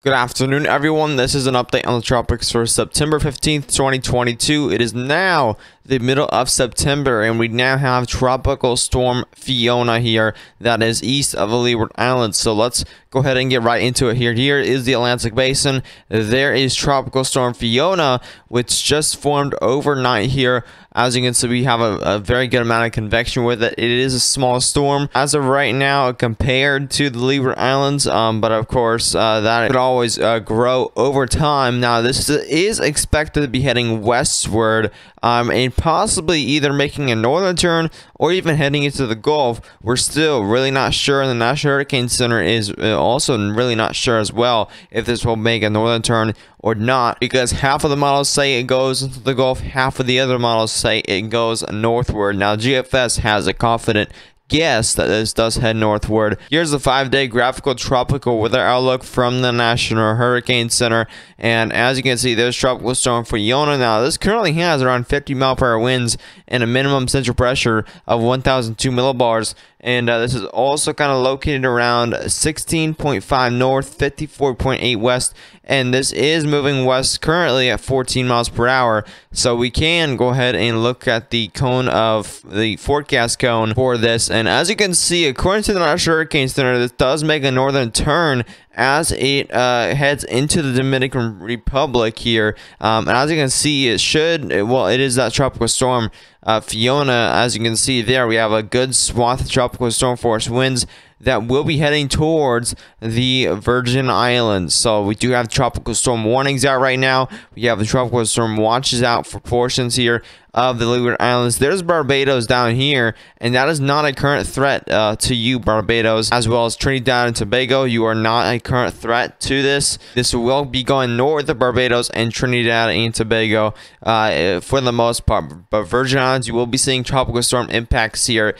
Good afternoon, everyone. This is an update on the tropics for September 15th, 2022. It is now the middle of September, and we now have Tropical Storm Fiona here that is east of the Leeward Islands. So let's go ahead and get right into it here. Here is the Atlantic Basin. There is Tropical Storm Fiona, which just formed overnight here. As you can see, we have a very good amount of convection with it. It is a small storm as of right now compared to the Leeward Islands, but of course that could always grow over time. Now this is expected to be heading westward and possibly either making a northern turn or even heading into the Gulf. We're still really not sure, and the National Hurricane Center is also really not sure as well if this will make a northern turn or not, because half of the models say it goes into the Gulf, half of the other models say it goes northward. Now GFS has a confident guess that this does head northward. Here's the 5-day graphical tropical weather outlook from the National Hurricane Center, and as you can see, there's Tropical Storm Fiona. Now this currently has around 50-mile-per-hour winds and a minimum central pressure of 1002 millibars, and this is also kind of located around 16.5 north, 54.8 west, and this is moving west currently at 14 miles per hour. So we can go ahead and look at the cone of the forecast cone for this, and as you can see, according to the National Hurricane Center, this does make a northern turn as it heads into the Dominican Republic here. And as you can see, it is that tropical storm Fiona. As you can see there, we have a good swath of tropical storm force winds that will be heading towards the Virgin Islands. So we do have tropical storm warnings out right now. We have the tropical storm watches out for portions here of the Leeward Islands. There's Barbados down here, and that is not a current threat to you, Barbados, as well as Trinidad and Tobago. You are not a current threat to this. This will be going north of Barbados and Trinidad and Tobago for the most part, but Virgin Islands, you will be seeing tropical storm impacts here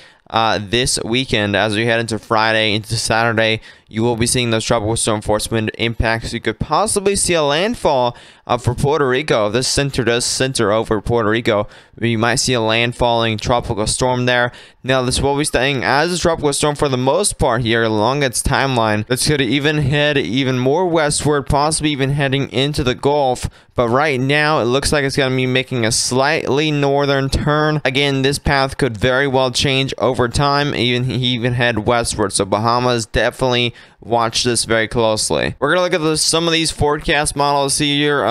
this weekend. As we head into Friday into Saturday, you will be seeing those tropical storm force wind impacts. You could possibly see a landfall for Puerto Rico. If this center does center over Puerto Rico, we might see a landfalling tropical storm there. Now this will be staying as a tropical storm for the most part here along its timeline. This could even head even more westward, possibly even heading into the Gulf, but right now it looks like it's going to be making a slightly northern turn. Again, this path could very well change over time, even head westward. So Bahamas, definitely watch this very closely. We're gonna look at some of these forecast models here,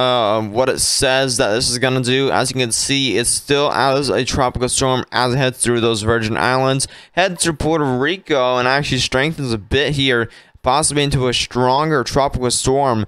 what it says that this is gonna do. As you can see, it's still as a tropical storm as it heads through those Virgin Islands, heads through Puerto Rico, and actually strengthens a bit here, possibly into a stronger tropical storm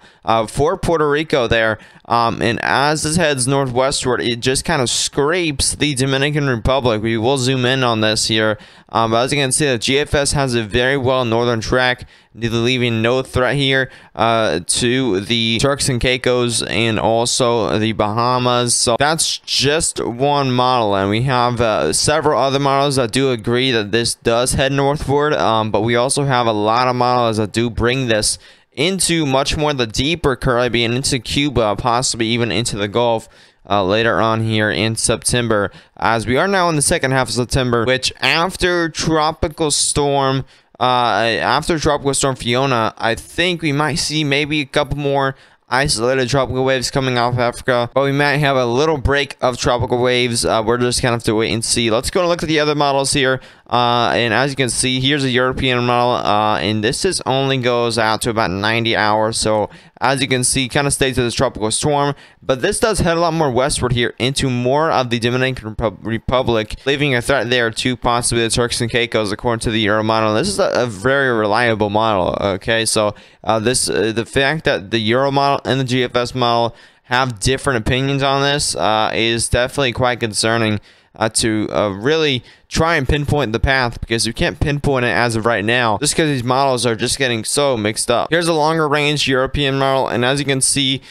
for Puerto Rico there. And as this heads northwestward, it just kind of scrapes the Dominican Republic. We will zoom in on this here. But as you can see, the GFS has a very well northern track, leaving no threat here to the Turks and Caicos and also the Bahamas. So that's just one model, and we have several other models that do agree that this does head northward, but we also have a lot of models that do bring this into much more the deeper Caribbean, into Cuba, possibly even into the Gulf later on here in September, as we are now in the second half of September, which after Tropical Storm Fiona, I think we might see maybe a couple more isolated tropical waves coming off Africa, but we might have a little break of tropical waves. We're just gonna have to wait and see. Let's go and look at the other models here, and as you can see, here's a European model, and this is only goes out to about 90 hours. So as you can see, kind of stays to this tropical storm, but this does head a lot more westward here into more of the Dominican Republic, leaving a threat there to possibly the Turks and Caicos, according to the Euro model. This is a very reliable model. Okay, so the fact that the Euro model and the GFS model have different opinions on this is definitely quite concerning to really try and pinpoint the path, because you can't pinpoint it as of right now, just because these models are just getting so mixed up. Here's a longer range European model, and as you can see,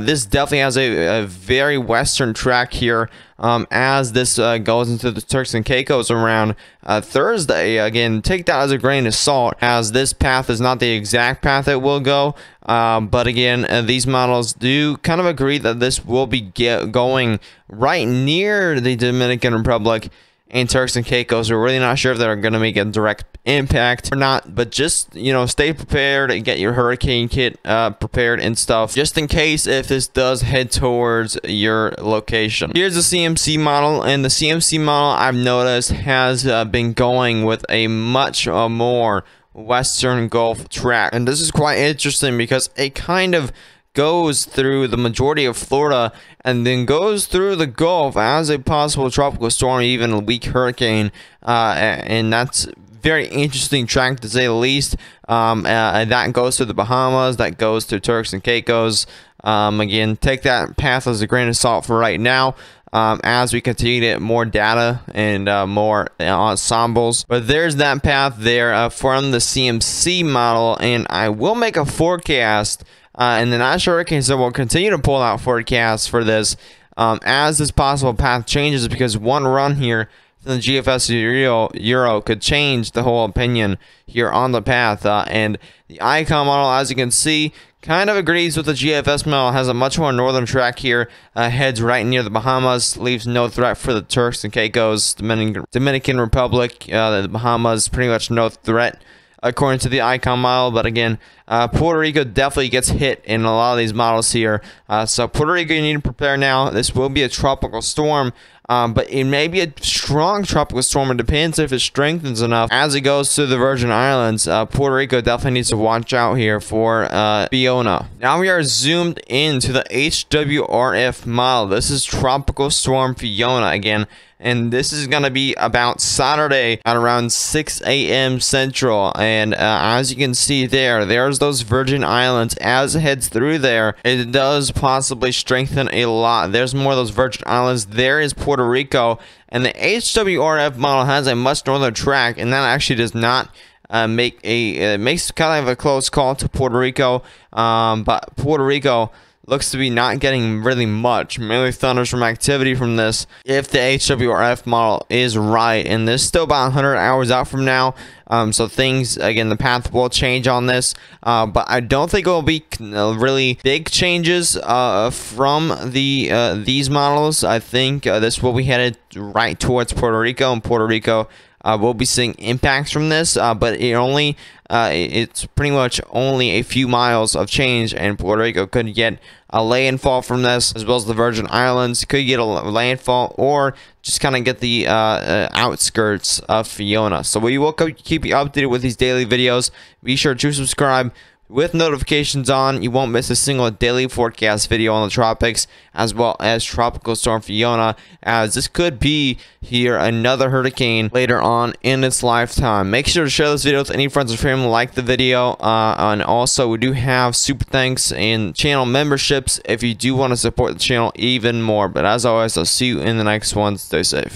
this definitely has a very western track here, as this goes into the Turks and Caicos around Thursday. Again, take that as a grain of salt, as this path is not the exact path it will go, but again, these models do kind of agree that this will be going right near the Dominican Republic, and Turks and Caicos. We're really not sure if they're going to make a direct impact or not, but just, you know, stay prepared and get your hurricane kit prepared and stuff, just in case if this does head towards your location. Here's the CMC model, and the CMC model I've noticed has been going with a much more Western Gulf track, and this is quite interesting because it kind of goes through the majority of Florida and then goes through the Gulf as a possible tropical storm, even a weak hurricane, and that's very interesting track to say the least. And that goes to the Bahamas, that goes to Turks and Caicos. Again, take that path as a grain of salt for right now, as we continue to get more data and more ensembles. But there's that path there from the CMC model, and I will make a forecast, and the National Hurricane Center will continue to pull out forecasts for this as this possible path changes, because one run here from the GFS Euro could change the whole opinion here on the path. And the ICON model, as you can see, kind of agrees with the GFS model, has a much more northern track here, heads right near the Bahamas, leaves no threat for the Turks and Caicos, Dominican Republic. The Bahamas, pretty much no threat according to the ICON model. But again, Puerto Rico definitely gets hit in a lot of these models here. So Puerto Rico, you need to prepare now. This will be a tropical storm, but it may be a strong tropical storm. It depends if it strengthens enough as it goes to the Virgin Islands. Puerto Rico definitely needs to watch out here for Fiona. Now we are zoomed into the HWRF model. This is Tropical Storm Fiona again, and this is going to be about Saturday at around 6 a.m. Central. And as you can see there's those Virgin Islands. As it heads through there, it does possibly strengthen a lot. There's more of those Virgin Islands. There is Puerto Rico, and the HWRF model has a much northern track, and that actually does not it makes kind of a close call to Puerto Rico, but Puerto Rico looks to be not getting really much, mainly thunderstorm activity from this, if the HWRF model is right. And this is still about 100 hours out from now, so things, again, the path will change on this, but I don't think it will be really big changes from these models. I think this will be headed right towards Puerto Rico, and Puerto Rico we'll be seeing impacts from this, but it's pretty much only a few miles of change, and Puerto Rico could get a landfall from this, as well as the Virgin Islands could get a landfall, or just kind of get the outskirts of Fiona. So we will keep you updated with these daily videos. Be sure to subscribe with notifications on. You won't miss a single daily forecast video on the tropics, as well as Tropical Storm Fiona, as this could be here another hurricane later on in its lifetime. Make sure to share this video with any friends or family, like the video, and also we do have super thanks and channel memberships if you do want to support the channel even more. But as always, I'll see you in the next one. Stay safe.